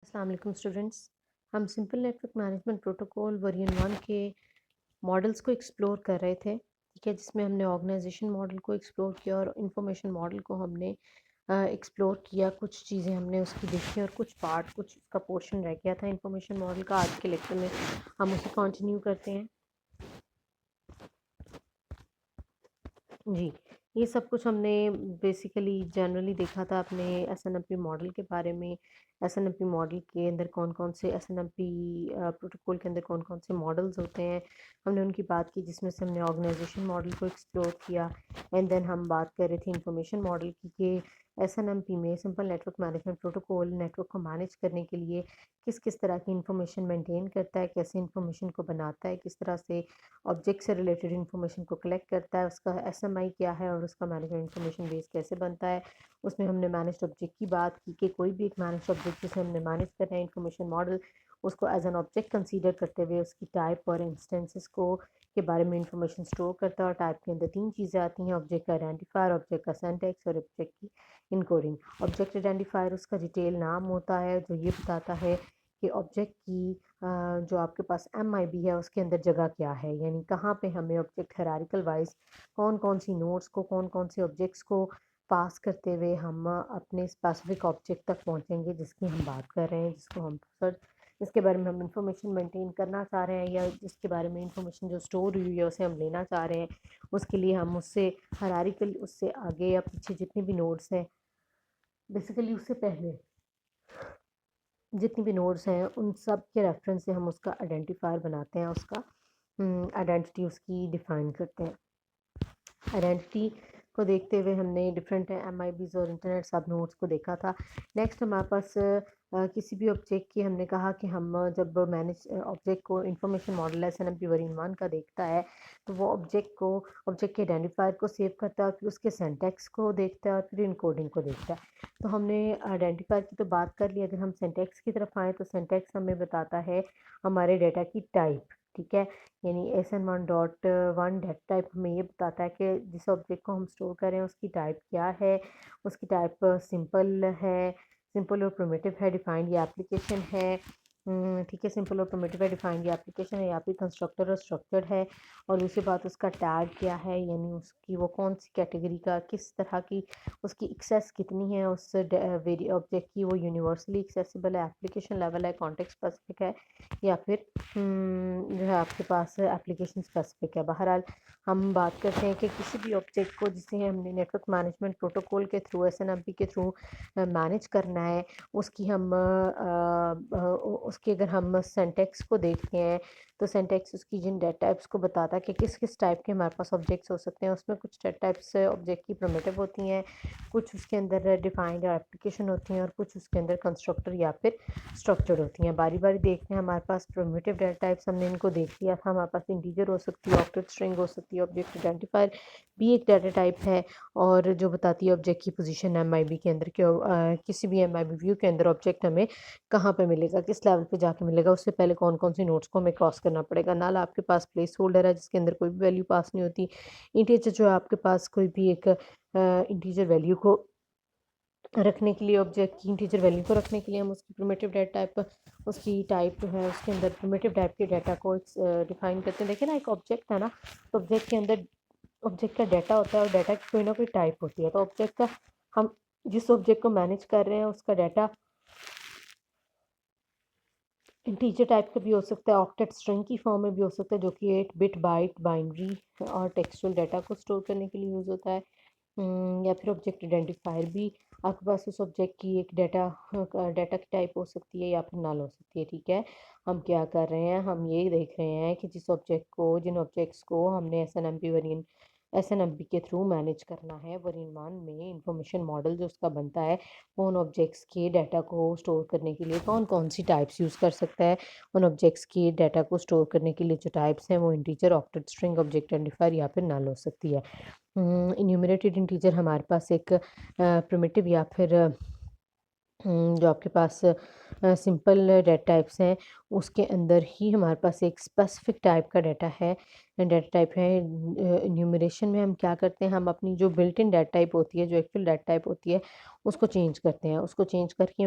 अस्सलाम वालेकुम स्टूडेंट्स। हम simple network management protocol version 1 के मॉडल्स को एक्सप्लोर कर रहे थे, ठीक है, जिसमें हमने ऑर्गेनाइजेशन मॉडल को एक्सप्लोर किया और इंफॉर्मेशन मॉडल को हमने एक्सप्लोर किया। कुछ चीज़ें हमने उसकी देखी और कुछ उसका पोर्शन रह गया था इंफॉर्मेशन मॉडल का। आज के लेक्चर में हम उसे कंटिन्यू करते हैं। जी, ये सब कुछ हमने बेसिकली जनरली देखा था अपने एसएनएमपी मॉडल के बारे में। एसएनएमपी मॉडल के अंदर कौन-कौन से एसएनएमपी प्रोटोकॉल के अंदर कौन-कौन से मॉडल्स होते हैं, हमने उनकी बात की, जिसमें से हमने ऑर्गेनाइजेशन मॉडल को एक्सप्लोर किया। एंड देन हम बात कर रहे थे इंफॉर्मेशन मॉडल की कि एसएनएमपी में simple network management protocol network को मैनेज करने के लिए किस-किस तरह की इंफॉर्मेशन मेंटेन करता है, कैसे इंफॉर्मेशन को बनाता है, किस तरह से ऑब्जेक्ट से रिलेटेड इन्फॉर्मेशन को कलेक्ट करता है, उसका एसएमआई क्या है और उसका मैनेजमेंट इन्फॉर्मेशन बेस कैसे बनता है। उसमें हमने मैनेज्ड ऑब्जेक्ट की बात की कि कोई भी एक मैनेज्ड ऑब्जेक्ट जिसे हमने मैनेज करना है इन्फॉर्मेशन मॉडल, उसको एज एन ऑब्जेक्ट कंसीडर करते हुए उसकी टाइप और इंस्टेंसेस को के बारे में इंफॉर्मेशन स्टोर करता है। और टाइप के अंदर 3 चीज़ें आती हैं: ऑब्जेक्ट का आइडेंटिफायर, ऑब्जेक्ट का सिंटैक्स और ऑब्जेक्ट की इनकोडिंग। ऑब्जेक्ट आइडेंटिफायर उसका डिटेल नाम होता है जो ये बताता है कि ऑब्जेक्ट की जो आपके पास एमआईबी है उसके अंदर जगह क्या है, यानी कहाँ पे हमें ऑब्जेक्ट हायरार्किकल वाइज कौन-कौन सी नोड्स को, कौन-कौन से ऑब्जेक्ट्स को पास करते हुए हम अपने स्पेसिफिक ऑब्जेक्ट तक पहुँचेंगे जिसकी हम बात कर रहे हैं, जिसको हम सर्च जिसके बारे में हम इंफॉर्मेशन मेंटेन करना चाह रहे हैं, या जिसके बारे में इंफॉर्मेशन जो स्टोर हुई है उसे हम लेना चाह रहे हैं। उसके लिए हम उससे हायरार्किकल, उससे आगे या पीछे जितनी भी नोड्स हैं, बेसिकली उससे पहले जितनी भी नोड्स हैं उन सब के रेफरेंस से हम उसका आइडेंटिफायर बनाते हैं, उसका आइडेंटिटी उसकी डिफ़ाइन करते हैं। आइडेंटिटी को देखते हुए हमने डिफरेंट एमआईबीज और इंटरनेट सब नोड्स को देखा था। नेक्स्ट हमारे पास किसी भी ऑब्जेक्ट की हमने कहा कि हम जब मैनेज ऑब्जेक्ट को इंफॉर्मेशन मॉडल एसएनएमपी वर्जन 1 का देखता है, तो वो ऑब्जेक्ट के आइडेंटिफायर को सेव करता है और फिर उसके सिंटैक्स को देखता है और फिर इनकोडिंग को देखता है। तो हमने आइडेंटिफायर की तो बात कर ली। अगर हम सिंटैक्स की तरफ आएँ तो सिंटैक्स हमें बताता है हमारे डेटा की टाइप, ठीक है। यानी SN1.1 डेटा टाइप हमें ये बताता है कि जिस ऑब्जेक्ट को हम स्टोर कर रहे हैं उसकी टाइप क्या है। उसकी टाइप सिंपल और प्रिमिटिव है, डिफाइंड या एप्लीकेशन है। ठीक है, सिंपल और प्रिमिटिव है, डिफाइंड या एप्लीकेशन है, या फिर कंस्ट्रक्टर और स्ट्रक्चर्ड है। और दूसरी बात उसका टैग क्या है, यानी उसकी वो कौन सी कैटेगरी का, किस तरह की उसकी एक्सेस कितनी है उस वेरी ऑब्जेक्ट की, वो यूनिवर्सली एक्सेसिबल है, एप्लीकेशन लेवल है, कॉन्टेक्स्ट स्पेसिफिक है, या फिर जो है आपके पास एप्लीकेशन स्पेसिफिक है। बहरहाल हम बात करते हैं कि किसी भी ऑब्जेक्ट को जिसे हमने नेटवर्क मैनेजमेंट प्रोटोकॉल के थ्रू एसएनएमपी के थ्रू मैनेज करना है, उसकी हम उसकी अगर हम सिंटैक्स को देखते हैं तो सिंटैक्स उसकी जिन डेटा टाइप्स को बताता है कि किस किस टाइप के हमारे पास ऑब्जेक्ट्स हो सकते हैं। उसमें कुछ डेटा टाइप्स ऑब्जेक्ट की प्रिमिटिव होती हैं, कुछ उसके अंदर डिफाइंड या एप्लीकेशन होती हैं, और कुछ उसके अंदर कंस्ट्रक्टर या फिर स्ट्रक्चर्ड होती हैं। बारी बारी देखते हैं। हमारे पास प्रिमिटिव डेटा टाइप्स हमने इनको देख लिया था। हमारे पास इंटीजर हो सकती है, ऑक्टेट स्ट्रिंग हो सकती है, ऑब्जेक्ट आइडेंटिफायर भी एक डाटा टाइप है, और जो बताती है ऑब्जेक्ट की पोजीशन एमआईबी के अंदर कि किसी भी एमआईबी व्यू के अंदर ऑब्जेक्ट हमें कहाँ पे मिलेगा, किस लेवल पे जाके मिलेगा, उससे पहले कौन कौन सी नोट्स को हमें क्रॉस करना पड़ेगा। नाल आपके पास प्लेस होल्डर है जिसके अंदर कोई भी वैल्यू पास नहीं होती। इंटीजर जो है आपके पास कोई भी एक इंटीजर वैल्यू को रखने के लिए, ऑब्जेक्ट की इंटीजर वैल्यू को रखने के लिए हम उसकी प्रिमिटिव डेटा टाइप, उसकी टाइप जो है उसके अंदर प्रिमिटिव टाइप के डाटा को डिफाइन करते हैं। देखिए ना, एक ऑब्जेक्ट है ना, तो ऑब्जेक्ट के अंदर ऑब्जेक्ट का डाटा होता है और डाटा की कोई ना कोई टाइप होती है। तो ऑब्जेक्ट का हम जिस ऑब्जेक्ट को मैनेज कर रहे हैं उसका डाटा इंटीजर टाइप का भी हो सकता है, ऑक्टेट स्ट्रिंग की फॉर्म में भी हो सकता है, जो कि 8 बिट बाइट बाइनरी और टेक्सचुअल डाटा को स्टोर करने के लिए यूज़ होता है। या फिर ऑब्जेक्ट आइडेंटिफायर भी आपके पास उस ऑब्जेक्ट की एक डाटा की टाइप हो सकती है या फिर नल हो सकती है, ठीक है। हम क्या कर रहे हैं, हम ये देख रहे हैं कि जिन ऑब्जेक्ट्स को हमने एसएनएमपी के थ्रू मैनेज करना है, वर्जन 1 में इंफॉर्मेशन मॉडल जो उसका बनता है, वो उन ऑब्जेक्ट्स के डाटा को स्टोर करने के लिए कौन कौन सी टाइप्स यूज़ कर सकता है। उन ऑब्जेक्ट्स के डाटा को स्टोर करने के लिए जो टाइप्स हैं वो integer, octet string, object identifier या फिर नल हो सकती है। इन्यूमरेटेड इंटीजर हमारे पास एक प्रिमिटिव या फिर जो आपके पास सिंपल डेटा टाइप्स हैं उसके अंदर ही हमारे पास एक स्पेसिफिक टाइप का डाटा है, डाटा टाइप है। न्यूमरेशन में हम क्या करते हैं, हम अपनी जो बिल्ट इन डाटा टाइप होती है, जो एक्चुअल डाटा टाइप होती है, उसको चेंज करते हैं। उसको चेंज करके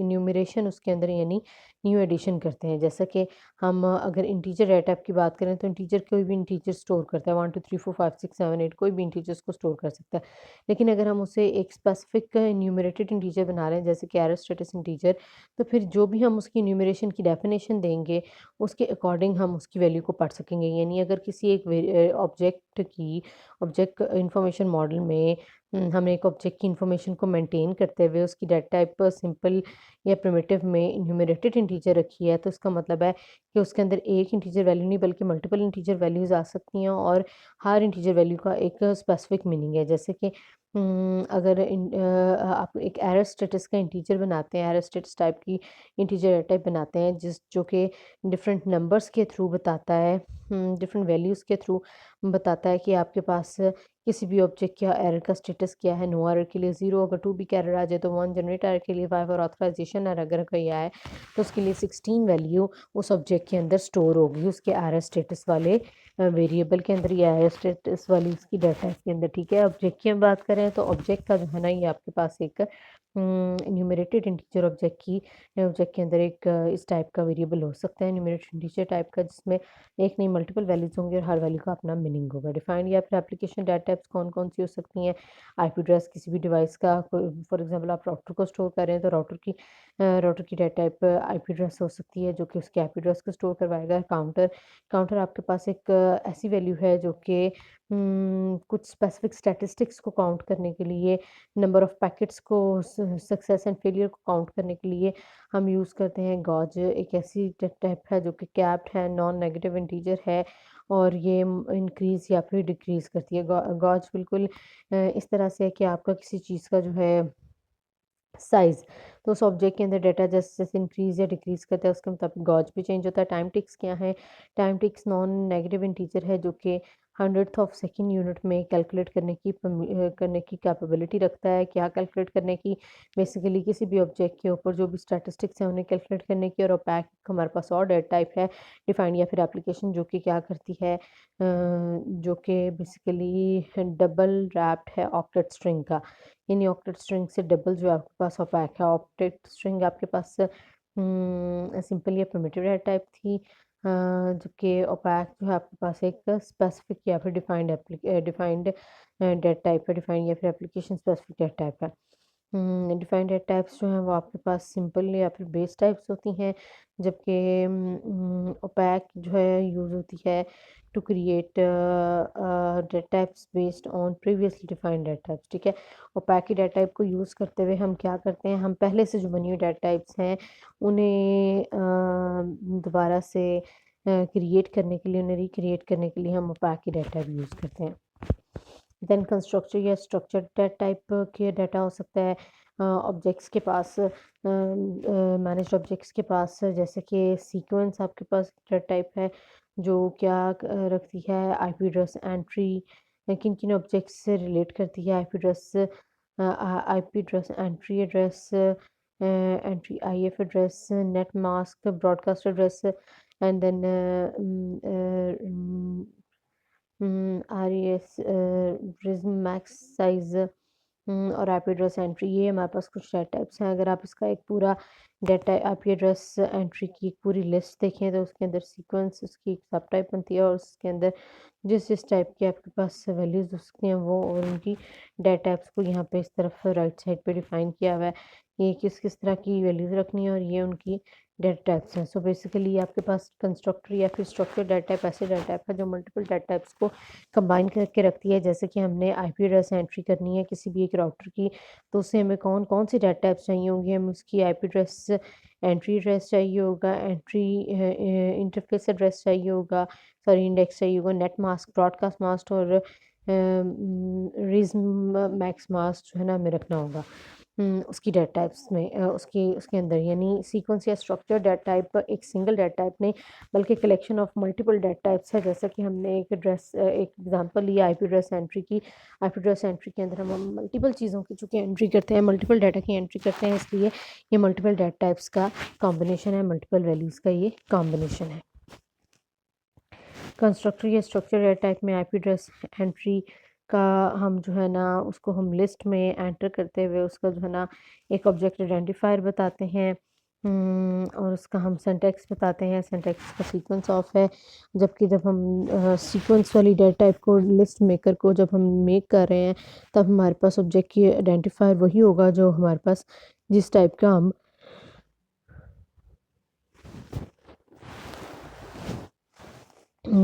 न्यूमरेशन उसके अंदर यानी न्यू एडिशन करते हैं। जैसा कि हम अगर इंटीजर डाटा टाइप की बात करें तो इंटीजर कोई भी इंटीजर स्टोर करता है, 1 2 3 4 5 6 7 8 कोई भी इंटीजर्स को स्टोर कर सकता है। लेकिन अगर हम उसे एक स्पेसिफिक न्यूमरेटेड इंटीजर बना रहे हैं, जैसे कि एरोस्टेटिस इंटीजर, तो फिर जो भी हम उसकी न्यूमरेशन की डेफिनेशन देंगे, उसके अकॉर्डिंग हम उसकी वैल्यू को पढ़ सकेंगे। यानी अगर किसी एक ऑब्जेक्ट इंफॉर्मेशन मॉडल में हमने एक ऑब्जेक्ट की इंफॉर्मेशन को मेंटेन करते हुए उसकी डाटा टाइप सिंपल या प्रिमिटिव में न्यूमरेटेड इंटीजर रखी है, तो इसका मतलब है कि उसके अंदर एक इंटीजर वैल्यू नहीं बल्कि मल्टीपल इंटीजर वैल्यूज़ आ सकती हैं और हर इंटीजर वैल्यू का एक स्पेसिफिक मीनिंग है। जैसे कि अगर आप एक एरोस्टेटिस का इंटीजर बनाते हैं, एरोस्टेटिस टाइप की इंटीजर टाइप बनाते हैं जो कि डिफरेंट नंबर्स के थ्रू बताता है, डिफरेंट वैल्यूज़ के थ्रू बताता है कि आपके पास किसी भी ऑब्जेक्ट का एरर का स्टेटस क्या है। नो एरर के लिए 0, अगर 2 बिग एरर आ जाए तो 1, जनरेट एरर के लिए 5 और ऑथराइजेशन एरर अगर कोई आए तो उसके लिए 16 वैल्यू उस ऑब्जेक्ट के अंदर स्टोर होगी, उसके एरर स्टेटस वाले वेरिएबल के अंदर या एरर स्टेटस वाली उसकी डाटा के अंदर। ठीक है, ऑब्जेक्ट की हम बात करें तो ऑब्जेक्ट का जो है ना, ये आपके पास एक न्यूमरेटेड इंटीजर ऑब्जेक्ट के अंदर एक इस टाइप का वेरिएबल हो सकता है, न्यूमरेटेड इंटीजर टाइप का, जिसमें एक नहीं मल्टीपल वैल्यूज होंगे और हर वैल्यू का अपना मीनिंग होगा। डिफाइंड या फिर एप्लीकेशन डाटा टाइप्स कौन कौन सी हो सकती हैं? आईपी एड्रेस किसी भी डिवाइस का, फॉर एग्जांपल आप राउटर को स्टोर कर रहे हैं तो राउटर की डाटा टाइप आईपी एड्रेस हो सकती है जो कि उसके आईपी एड्रेस को स्टोर करवाएगा। काउंटर आपके पास एक ऐसी वैल्यू है जो कि कुछ स्पेसिफिक स्टैटिस्टिक्स को काउंट करने के लिए, नंबर ऑफ पैकेट्स को, सक्सेस एंड फेलियर को काउंट करने के लिए हम यूज़ करते हैं। गॉज एक ऐसी टाइप है जो कि कैप्ड है, नॉन नेगेटिव इंटीजर है और ये इंक्रीज़ या फिर डिक्रीज़ करती है। गॉज बिल्कुल इस तरह से है कि आपका किसी चीज़ का जो है साइज़, तो उस ऑब्जेक्ट के अंदर डाटा जैसे-जैसे इंक्रीज़ या डिक्रीज़ करता है उसके मुताबिक गॉज भी चेंज होता है। टाइम टिक्स क्या है? Time ticks non negative integer है जो कि 100th ऑफ सेकंड यूनिट में कैलकुलेट करने की कैपेबिलिटी रखता है। क्या कैलकुलेट करने की? बेसिकली किसी भी ऑब्जेक्ट के ऊपर जो भी स्टैटिस्टिक्स हैं उन्हें कैलकुलेट करने की। और ओपैक हमारे पास और डाटा टाइप है डिफाइंड या फिर एप्लीकेशन जो कि क्या करती है, जो कि बेसिकली डबल रैप्ड है ऑक्टेट स्ट्रिंग का। यानी ऑक्टेट स्ट्रिंग से डबल जो आपके पास ओपैक है। ऑक्टेट स्ट्रिंग आपके पास सिंपल या प्रिमिटिव डाटा टाइप थी, जबकि ओपैक जो है आपके पास एक स्पेसिफिक या फिर डिफाइंड डाटा टाइप है, डिफाइंड या फिर एप्लीकेशन स्पेसिफिक डाटा टाइप है। डिफाइंड डाटा टाइप्स जो हैं वो आपके पास सिंपल या फिर बेस टाइप्स होती हैं, जबकि ओपैक जो है यूज़ होती है to create data types based on previously defined data types. ठीक है, ओपैक की डाटा टाइप को यूज़ करते हुए हम क्या करते हैं, हम पहले से जो बनी हुई डाटा टाइप्स हैं उन्हें दोबारा से क्रिएट करने के लिए, उन्हें रिक्रिएट करने के लिए हम ओपैक की डाटा टाइप यूज़ करते हैं। देन कंस्ट्रक्टर या स्ट्रक्चर्ड डाटा टाइप के डाटा हो सकता है ऑब्जेक्ट्स के पास, मैनेज्ड ऑब्जेक्ट्स के पास, जैसे कि सीक्वेंस आपके पास डाटा टाइप है जो क्या रखती है, आईपी एड्रेस एंट्री किन किन ऑब्जेक्ट्स से रिलेट करती है, IP address entry IF address, net mask, broadcast address and then RES prism max size और आईपी एड्रेस एंट्री, ये हमारे पास कुछ डाटा टाइप्स हैं। अगर आप इसका एक पूरा डाटा आईपी एड्रेस एंट्री की एक पूरी लिस्ट देखें तो उसके अंदर सीक्वेंस उसकी एक सब टाइप बनती है और उसके अंदर जिस जिस टाइप की आपके पास वैल्यूज़ हो सकती हैं वो और उनकी डाटा टाइप्स को यहाँ पे इस तरफ राइट साइड पे डिफाइन किया हुआ है, ये किस किस तरह की वैल्यूज़ रखनी है और ये उनकी डाटा टाइप्स हैं। सो बेसिकली आपके पास कंस्ट्रक्टर या फिर स्ट्रक्चर डाटा टाइप ऐसे डाटा टाइप है जो मल्टीपल डाटा टाइप्स को कंबाइन करके रखती है। जैसे कि हमने आईपी एड्रेस एंट्री करनी है किसी भी एक राउटर की, तो उससे हमें कौन कौन सी डाटा टाइप्स चाहिए होंगी, हमें उसकी आईपी एड्रेस एंट्री एड्रेस चाहिए होगा, इंटरफेस एड्रेस चाहिए होगा, सॉरी इंडेक्स चाहिए होगा, नेट मास्क, ब्रॉडकास्ट मास्क और रिज्म मैक्स मास्क जो है ना हमें रखना होगा उसकी डाटा टाइप्स में, उसके अंदर। यानी सीक्वेंस या स्ट्रक्चर डाटा टाइप एक सिंगल डाटा टाइप नहीं बल्कि collection of multiple data types है। जैसा कि हमने एक एग्जांपल लिया आईपी एड्रेस एंट्री की, आईपी एड्रेस एंट्री के अंदर हम मल्टीपल चीज़ों की चूँकि एंट्री करते हैं, मल्टीपल डाटा की एंट्री करते हैं, इसलिए ये मल्टीपल डाटा टाइप्स का कॉम्बिनेशन है, मल्टीपल वैल्यूज़ का ये कॉम्बिनेशन है। कंस्ट्रक्टर या स्ट्रक्चर डेटा टाइप में आईपी एड्रेस एंट्री का हम जो है ना उसको हम लिस्ट में एंटर करते हुए उसका जो है ना एक ऑब्जेक्ट आइडेंटिफायर बताते हैं। और उसका हम सिंटैक्स बताते हैं, सिंटैक्स का सीक्वेंस ऑफ है। जबकि जब हम सीक्वेंस वाली डेटा टाइप को लिस्ट मेकर को जब हम मेक कर रहे हैं तब हमारे पास ऑब्जेक्ट की आइडेंटिफायर वही होगा जो हमारे पास जिस टाइप का हम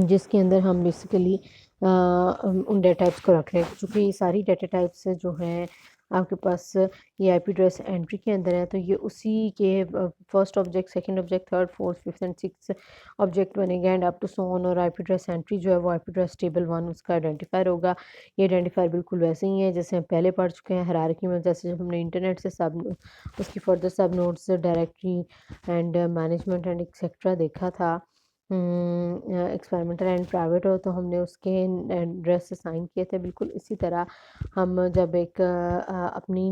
जिसके अंदर हम बेसिकली उन डेटा टाइप्स को रख रहे हैं। चूँकि ये सारी डेटा टाइप्स जो हैं आपके पास ये आईपी एड्रेस एंट्री के अंदर है, तो ये उसी के first object, second object, third, fourth, fifth and sixth object बनेंगे and up to so on. और आईपी एड्रेस एंट्री जो है वो आईपी एड्रेस टेबल 1 उसका आइडेंटिफायर होगा। ये आइडेंटिफायर बिल्कुल वैसे ही है जैसे हम पहले पढ़ चुके हैं हायरार्की में, जैसे जब हमने इंटरनेट से सब उसकी फर्दर सब nodes, directory and management and etcetera देखा था। एक्सपेरिमेंटल एंड प्राइवेट हो तो हमने उसके एड्रेस असाइन किए थे। बिल्कुल इसी तरह हम जब एक अपनी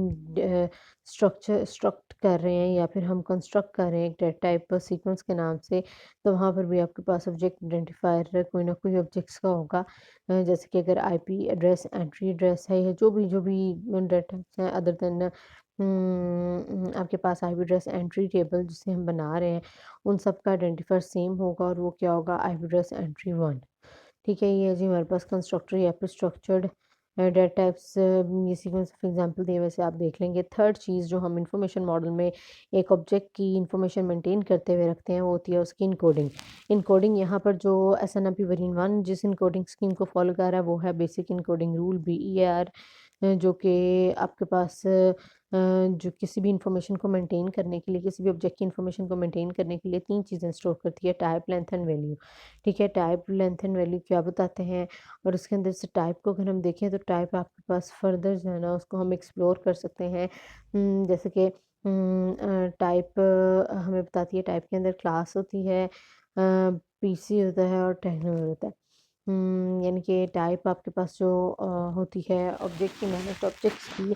स्ट्रक्ट कर रहे हैं या फिर हम कंस्ट्रक्ट कर रहे हैं एक डेटा टाइप सीक्वेंस के नाम से, तो वहाँ पर भी आपके पास ऑब्जेक्ट आइडेंटिफायर कोई ना कोई ऑब्जेक्ट्स का होगा। जैसे कि अगर आईपी एड्रेस एंट्री एड्रेस है या जो भी डेटा टाइप्स हैं अदर देन आपके पास आईपी एड्रेस एंट्री टेबल जिसे हम बना रहे हैं, उन सब का आइडेंटिफायर सेम होगा और वो क्या होगा, आईपी एड्रेस एंट्री 1। ठीक है, ये जी हमारे पास कंस्ट्रक्टर या फिर स्ट्रक्चर्ड डेटा टाइप्स ये सीक्वेंस ऑफ एग्जांपल दिए वैसे आप देख लेंगे। थर्ड चीज़ जो हम इंफॉर्मेशन मॉडल में एक ऑब्जेक्ट की इंफॉर्मेशन मेंटेन करते हुए रखते हैं वो होती है उसकी इनकोडिंग। इनकोडिंग यहाँ पर जो एसएनएमपी वर्जन 1 जिस इनकोडिंग स्कीम को फॉलो कर रहा है वो है बेसिक इनकोडिंग रूल, बीईआर, जो कि आपके पास जो किसी भी इंफॉर्मेशन को मेंटेन करने के लिए, किसी भी ऑब्जेक्ट की इंफॉर्मेशन को मेंटेन करने के लिए 3 चीज़ें स्टोर करती है, टाइप, लेंथ एंड वैल्यू। ठीक है, टाइप, लेंथ एंड वैल्यू क्या बताते हैं, और उसके अंदर से टाइप को अगर हम देखें तो टाइप आपके पास फर्दर जो है ना उसको हम एक्सप्लोर कर सकते हैं। जैसे कि टाइप हमें बताती है, टाइप के अंदर क्लास होती है, पीसी होता है और टैग नंबर होता है। यानी कि टाइप आपके पास जो होती है ऑब्जेक्ट की, मैनेज्ड ऑब्जेक्ट्स की,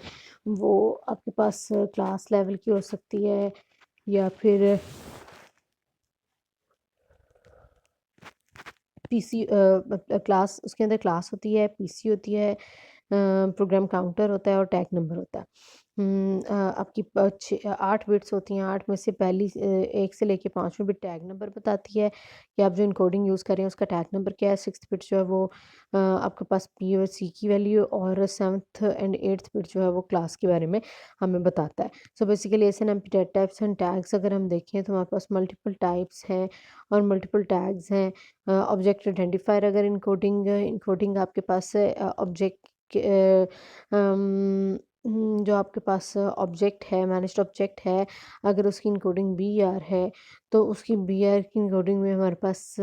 वो आपके पास क्लास लेवल की हो सकती है या फिर पीसी क्लास, उसके अंदर क्लास होती है, पीसी होती है, प्रोग्राम काउंटर होता है और टैग नंबर होता है। आपकी 8 बिट्स होती हैं, 8 में से पहली 1 से लेके 5वीं बिट टैग नंबर बताती है कि आप जो इनकोडिंग यूज़ कर रहे हैं उसका टैग नंबर क्या है। 6th बिट जो है वो आपके पास पी और सी की वैल्यू, और 7th एंड 8th बिट जो है वो क्लास के बारे में हमें बताता है। So basically SNMP data types and tags अगर हम देखें तो हमारे पास मल्टीपल टाइप्स हैं और मल्टीपल टैग्स हैं। ऑब्जेक्ट आइडेंटिफायर अगर इनकोडिंग इनकोडिंग आपके पास ऑब्जेक्ट जो आपके पास ऑब्जेक्ट है, मैनेज्ड ऑब्जेक्ट है, अगर उसकी इनकोडिंग बी आर है तो उसकी बी आर की इनकोडिंग में हमारे पास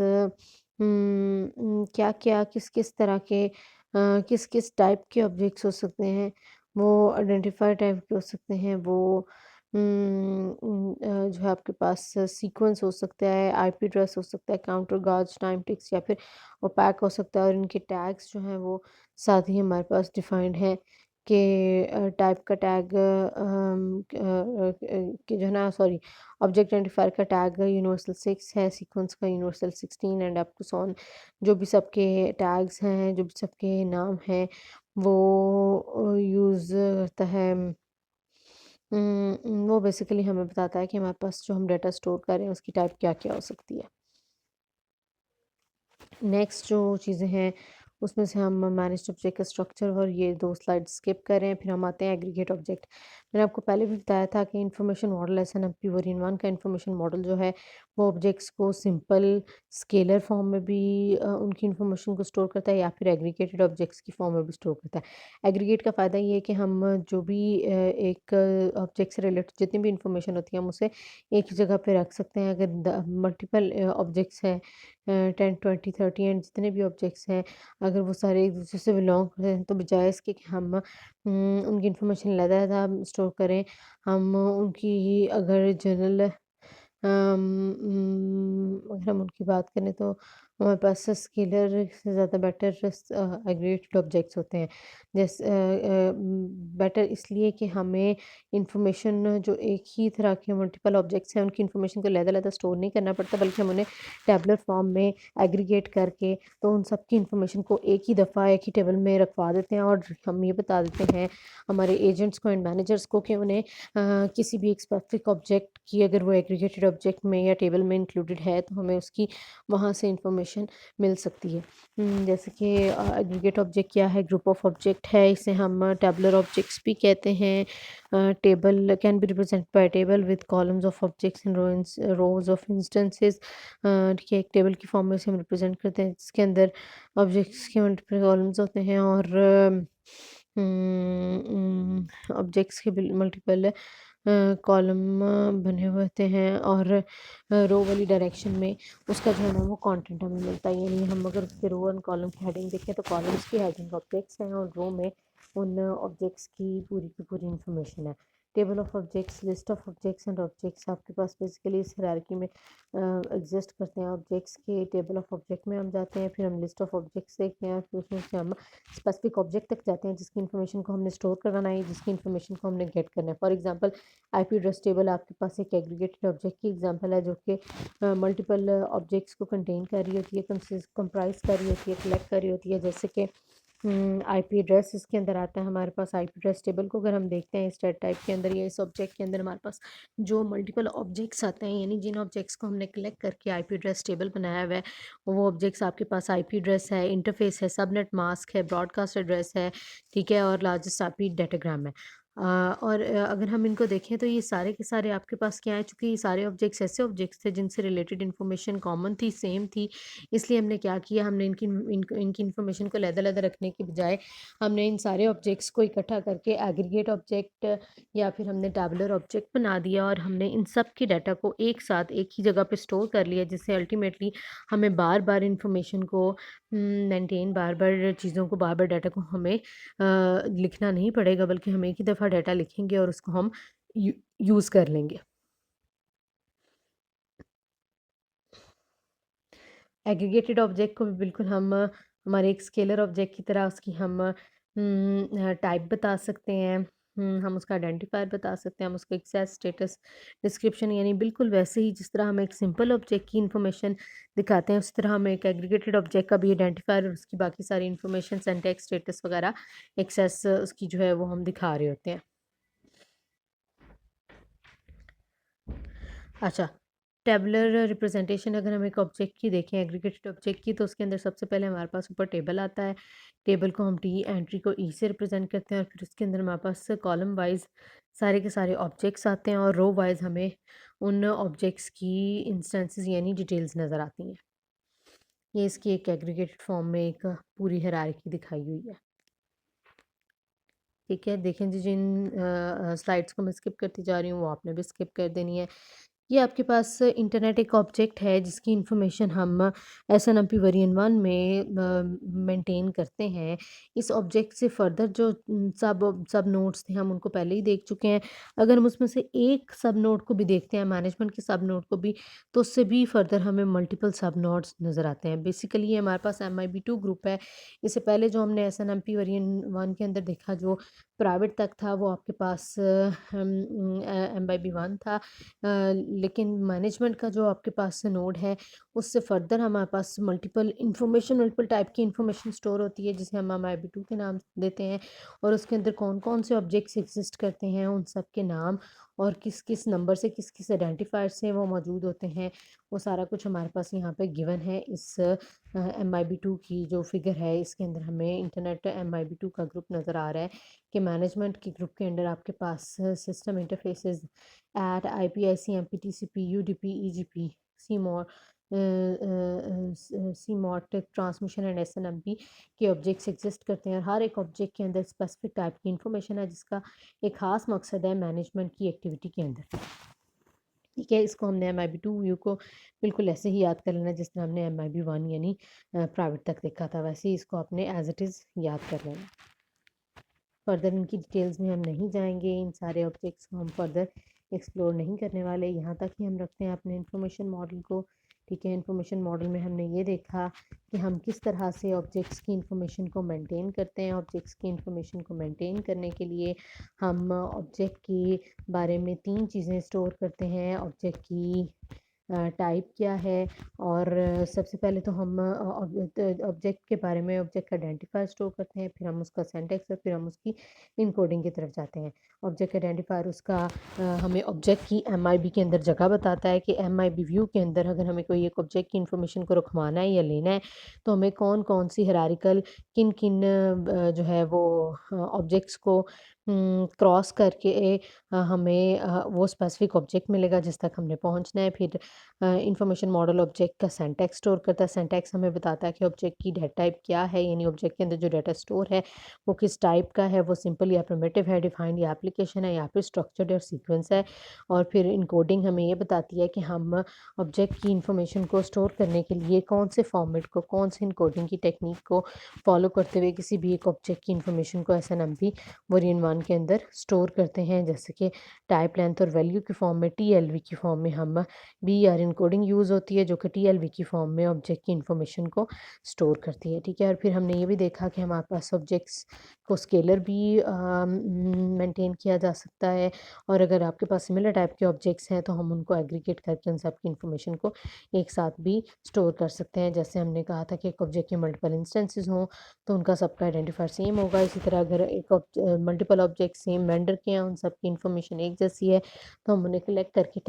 क्या क्या किस किस तरह के किस किस टाइप के ऑब्जेक्ट्स हो सकते हैं, वो आइडेंटिफायर टाइप के हो सकते हैं, वो जो है आपके पास सीक्वेंस हो सकता है, आईपी एड्रेस हो सकता है, काउंटर, गॉज, टाइम टिक्स या फिर ओपैक हो सकता है, और इनके टैग्स जो हैं वो साथ ही हमारे पास डिफाइंड है कि टाइप का टैग कि जो है ना सॉरी ऑब्जेक्ट आइडेंटिफायर का टैग यूनिवर्सल 6 है, सीक्वेंस का universal 16 and up to so on. जो भी सबके टैग्स हैं, जो भी सबके नाम हैं, वो यूज़ करता है। वो बेसिकली हमें बताता है कि हमारे पास जो हम डाटा स्टोर कर रहे हैं उसकी टाइप क्या-क्या हो सकती है। नेक्स्ट जो चीज़ें हैं उसमें से हम मैनेज्ड ऑब्जेक्ट का स्ट्रक्चर और ये 2 स्लाइड स्किप कर रहे हैं, फिर हम आते हैं एग्रीगेट ऑब्जेक्ट। मैंने आपको पहले भी बताया था कि इन्फॉर्मेशन मॉडल एसएनएमपी वर्जन 1 का इन्फॉर्मेशन मॉडल जो है वो ऑब्जेक्ट्स को सिंपल स्केलर फॉर्म में भी उनकी इन्फॉर्मेशन को स्टोर करता है या फिर एग्रीगेटेड ऑब्जेक्ट्स की फॉर्म में भी स्टोर करता है। एग्रीगेट का फ़ायदा ये है कि हम जो भी एक ऑब्जेक्ट से रिलेटेड जितनी भी इन्फॉर्मेशन होती है हम उसे एक ही जगह पे रख सकते हैं। अगर मल्टीपल ऑब्जेक्ट्स हैं 10, 20, 30 एंड जितने भी ऑब्जेक्ट्स हैं, अगर वो सारे एक दूसरे से बिलोंग करते हैं तो बजाय इसके कि हम उनकी इन्फॉर्मेशन अलग-अलग स्टोर करें, हम उनकी अगर जनरल अगर हम उनकी बात करें तो हमारे पास स्केलर से ज़्यादा बेटर एग्रीगेटेड ऑब्जेक्ट्स होते हैं। जैसे बेटर इसलिए कि हमें इंफॉर्मेशन जो एक ही तरह के मल्टीपल ऑब्जेक्ट्स हैं उनकी इंफॉर्मेशन को अलग-अलग स्टोर नहीं करना पड़ता, बल्कि हम उन्हें टैबुलर फॉर्म में एग्रीगेट करके तो उन सब की इंफॉर्मेशन को एक ही दफ़ा एक ही टेबल में रखवा देते हैं और हम ये बता देते हैं हमारे एजेंट्स को एंड मैनेजर्स को कि उन्हें किसी भी एक स्पेसिफिक ऑब्जेक्ट की अगर वो एग्रीगेटेड ऑब्जेक्ट में या टेबल में इंक्लूडेड है तो हमें उसकी वहाँ से इंफॉर्मेशन मिल सकती है। जैसे कि एग्रीगेट ऑब्जेक्ट क्या है, ग्रुप ऑफ ऑब्जेक्ट है, इसे हम टेबुलर ऑब्जेक्ट्स भी कहते हैं। Table can be represented by table with columns of objects in rose of instances. ठीक है, एक टेबल की फॉर्म में से हम रिप्रेजेंट करते हैं जिसके अंदर ऑब्जेक्ट्स के मल्टीपल कॉलम्स होते हैं और ऑब्जेक्ट्स के मल्टीपल कॉलम बने हुए होते हैं और रो वाली डायरेक्शन में उसका जो है ना वो कंटेंट हमें मिलता है। यानी हम अगर उसके रो एंड कॉलम की हेडिंग देखें तो कॉलम्स की हेडिंग ऑब्जेक्ट्स हैं और रो में उन ऑब्जेक्ट्स की पूरी इंफॉर्मेशन है। Table of objects, list of objects and objects आपके पास बेसिकली इस हायरार्की में एग्जिस्ट करते हैं। ऑब्जेक्ट्स के टेबल ऑफ ऑब्जेक्ट में हम जाते हैं, फिर हम लिस्ट ऑफ ऑब्जेक्ट्स देखते हैं, फिर उसमें से हम स्पेसिफिक ऑब्जेक्ट तक जाते हैं जिसकी इन्फॉर्मेशन को हमने स्टोर करवाना है, जिसकी इन्फॉर्मेशन को हमने गेट करना है। For example IP address table आपके पास एक एग्रीगेटेड ऑब्जेक्ट की एग्जांपल है जो कि मल्टीपल ऑब्जेक्ट्स को कंटेन कर रही होती है, कंप्राइज कर रही होती है, कलेक्ट कर रही होती है। जैसे कि आईपी एड्रेस इसके अंदर आता है हमारे पास। आईपी एड्रेस टेबल को अगर हम देखते हैं इस टाइप के अंदर या इस ऑब्जेक्ट के अंदर हमारे पास जो मल्टीपल ऑब्जेक्ट्स आते हैं, यानी जिन ऑब्जेक्ट्स को हमने कलेक्ट करके आईपी एड्रेस टेबल बनाया हुआ है वो ऑब्जेक्ट्स आपके पास आईपी एड्रेस है, इंटरफेस है, सबनेट मास्क है, ब्रॉडकास्ट एड्रेस है, ठीक है, और लार्जेस्ट आईपी डाटाग्राम है। और अगर हम इनको देखें तो ये सारे के सारे आपके पास क्या है, चूँकि ये सारे ऑब्जेक्ट्स ऐसे ऑब्जेक्ट्स थे जिनसे रिलेटेड इन्फॉर्मेशन कॉमन थी, सेम थी, इसलिए हमने क्या किया, हमने इनकी इन्फॉर्मेशन को अलग-अलग रखने की बजाय हमने इन सारे ऑब्जेक्ट्स को इकट्ठा करके एग्रीगेट ऑब्जेक्ट या फिर हमने टैबुलर ऑब्जेक्ट बना दिया और हमने इन सब के डाटा को एक साथ एक ही जगह पे स्टोर कर लिया, जिससे अल्टीमेटली हमें बार-बार इन्फॉर्मेशन को मेंटेन, बार-बार चीज़ों को, बार-बार डाटा को हमें लिखना नहीं पड़ेगा, बल्कि हम एक ही दफ़ा डाटा लिखेंगे और उसको हम यूज़ कर लेंगे। एग्रीगेटेड ऑब्जेक्ट को भी बिल्कुल हम हमारे एक स्केलर ऑब्जेक्ट की तरह उसकी हम टाइप बता सकते हैं। हम उसका आइडेंटिफायर बता सकते हैं, हम उसको एक्सेस स्टेटस डिस्क्रिप्शन, यानी बिल्कुल वैसे ही जिस तरह हम एक सिंपल ऑब्जेक्ट की इंफॉर्मेशन दिखाते हैं उसी तरह हम एक एग्रीगेटेड ऑब्जेक्ट का भी आइडेंटिफायर और उसकी बाकी सारी इंफॉर्मेशन, सिंटैक्स, स्टेटस वगैरह एक्सेस उसकी जो है वो हम दिखा रहे होते हैं। अच्छा, टेबुलर रिप्रेजेंटेशन अगर हम एक ऑब्जेक्ट की देखें, एग्रीगेटेड ऑब्जेक्ट की, तो उसके अंदर सबसे पहले हमारे पास ऊपर टेबल आता है। टेबल को हम टी एंट्री को ई से रिप्रेजेंट करते हैं और फिर उसके अंदर हमारे पास कॉलम वाइज सारे के सारे ऑब्जेक्ट्स आते हैं और रो वाइज हमें उन ऑब्जेक्ट्स की इंस्टेंसेस यानी डिटेल्स नज़र आती हैं। ये इसकी एक एग्रीगेटेड फॉर्म में एक पूरी हायरार्की दिखाई हुई है। ठीक है, देखें जी, जिन स्लाइड्स को मैं स्किप करती जा रही हूँ वो आपने भी स्किप कर देनी है। ये आपके पास इंटरनेट एक ऑब्जेक्ट है जिसकी इंफॉर्मेशन हम एसएनएमपी वर्जन 1 में मेंटेन करते हैं। इस ऑब्जेक्ट से फर्दर जो सब नोड्स थे हम उनको पहले ही देख चुके हैं। अगर हम उसमें से एक सब नोड को भी देखते हैं, मैनेजमेंट के सब नोड को भी, तो उससे भी फर्दर हमें मल्टीपल सब नोड्स नज़र आते हैं। बेसिकली ये हमारे पास MIB2 ग्रुप है। इससे पहले जो हमने एसएनएमपी वर्जन 1 के अंदर देखा जो प्राइवेट तक था वो आपके पास MIB1 था। लेकिन मैनेजमेंट का जो आपके पास नोड है उससे फर्दर हमारे पास मल्टीपल टाइप की इंफॉर्मेशन स्टोर होती है जिसे हम MIB2 के नाम देते हैं और उसके अंदर कौन कौन से ऑब्जेक्ट्स एग्जिस्ट करते हैं उन सब के नाम और किस किस नंबर से किस किस आइडेंटिफायर से वो मौजूद होते हैं, वो सारा कुछ हमारे पास यहाँ पे गिवन है। इस MIB2 की जो फिगर है इसके अंदर हमें इंटरनेट MIB2 का ग्रुप नज़र आ रहा है कि मैनेजमेंट के ग्रुप के अंदर आपके पास system interfaces at IPIC MPTCP UDP EGP CMOR CMOT transmission and SNMP के ऑब्जेक्ट्स एग्जिस्ट करते हैं और हर एक ऑब्जेक्ट के अंदर स्पेसिफिक टाइप की इंफॉर्मेशन है जिसका एक ख़ास मकसद है मैनेजमेंट की एक्टिविटी के अंदर। ठीक है, इसको हमने MIB2 व्यू को बिल्कुल ऐसे ही याद कर लेना जिस तरह हमने MIB1 यानी प्राइवेट तक देखा था, वैसे ही इसको आपने एज इट इज़ याद कर लेना। फर्दर इनकी डिटेल्स में हम नहीं जाएंगे, इन सारे ऑब्जेक्ट्स को हम फर्दर एक्सप्लोर नहीं करने वाले, यहाँ तक ही हम रखते हैं अपने इंफॉर्मेशन मॉडल को। ठीक है। इंफॉर्मेशन मॉडल में हमने ये देखा कि हम किस तरह से ऑब्जेक्ट्स की इंफॉर्मेशन को मेंटेन करते हैं। ऑब्जेक्ट्स की इंफॉर्मेशन को मेंटेन करने के लिए हम ऑब्जेक्ट के बारे में 3 चीज़ें स्टोर करते हैं। ऑब्जेक्ट की टाइप क्या है, और सबसे पहले तो हम ऑब्जेक्ट के बारे में ऑब्जेक्ट का आइडेंटिफायर स्टोर करते हैं, फिर हम उसका सिंटैक्स और फिर हम उसकी इनकोडिंग की तरफ जाते हैं। ऑब्जेक्ट आइडेंटिफायर उसका हमें ऑब्जेक्ट की एमआईबी के अंदर जगह बताता है कि एमआईबी व्यू के अंदर अगर हमें कोई एक ऑब्जेक्ट की इंफॉर्मेशन को रखवाना है या लेना है तो हमें कौन कौन सी हायरार्किकल किन किन जो है वो ऑब्जेक्ट्स को क्रॉस करके हमें वो स्पेसिफिक ऑब्जेक्ट मिलेगा जिस तक हमने पहुंचना है। फिर इंफॉर्मेशन मॉडल ऑब्जेक्ट का सिंटैक्स स्टोर करता है। सिंटैक्स हमें बताता है कि ऑब्जेक्ट की डेटा टाइप क्या है, यानी ऑब्जेक्ट के अंदर जो डाटा स्टोर है वो किस टाइप का है, वो सिंपल या प्रिमिटिव है, डिफाइंड या एप्लीकेशन है, या फिर स्ट्रक्चर्ड और सीक्वेंस है। और फिर इनकोडिंग हमें ये बताती है कि हम ऑब्जेक्ट की इंफॉर्मेशन को स्टोर करने के लिए कौन से फॉर्मेट को, कौन से इनकोडिंग की टेक्निक को फॉलो करते हुए किसी भी एक ऑब्जेक्ट की इंफॉर्मेशन को एसएनएमपी वेरिएंट 1 के अंदर स्टोर करते हैं। जैसे कि टाइप, लेंथ और वैल्यू की फॉर्म में, टीएलवी की फॉर्म में हम बीआर इनकोडिंग यूज़ होती है जो कि टीएलवी की फॉर्म में ऑब्जेक्ट की इंफॉर्मेशन को स्टोर करती है। ठीक है। और फिर हमने ये भी देखा कि हमारे पास ऑब्जेक्ट्स को स्केलर भी मेंटेन किया जा सकता है, और अगर आपके पास सिमिलर टाइप के ऑब्जेक्ट्स हैं तो हम उनको एग्रीगेट करके उन सब की इंफॉर्मेशन को एक साथ भी स्टोर कर सकते हैं। जैसे हमने कहा था कि एक ऑब्जेक्ट के मल्टीपल इंस्टेंसेस हों तो उनका सबका आइडेंटिफायर सेम होगा। इसी तरह अगर एक मल्टीपल ऑब्जेक्ट सेम वेंडर के हैं, उन सब की इंफॉर्मेशन एक जैसी है, तो हम उन्हें कलेक्ट करके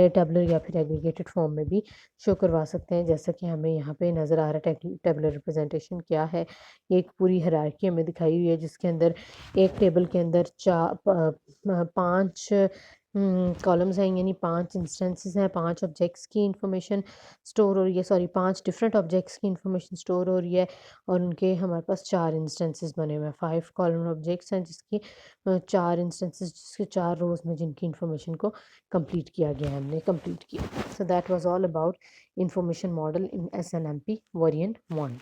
टेबलर या फिर एग्रीगेटेड फॉर्म में भी शो करवा सकते हैं। जैसा कि हमें यहाँ पे नज़र आ रहा है टेबलर रिप्रेजेंटेशन क्या है। एक पूरी हायरार्की हमें दिखाई हुई है जिसके अंदर एक टेबल के अंदर 5 कॉलम्स हैं, यानी 5 इंस्टेंसेस हैं, 5 ऑब्जेक्ट्स की इंफॉर्मेशन स्टोर हो रही है, सॉरी 5 डिफरेंट ऑब्जेक्ट्स की इंफॉर्मेशन स्टोर हो रही है, और उनके हमारे पास 4 इंस्टेंसेस बने हुए हैं। 5 कॉलम ऑब्जेक्ट्स हैं जिसकी 4 इंस्टेंसेस, जिसके 4 रोज में जिनकी इंफॉर्मेशन को कंप्लीट किया गया है, हमने कंप्लीट किया। So that was all about information model in SNMP variant 1।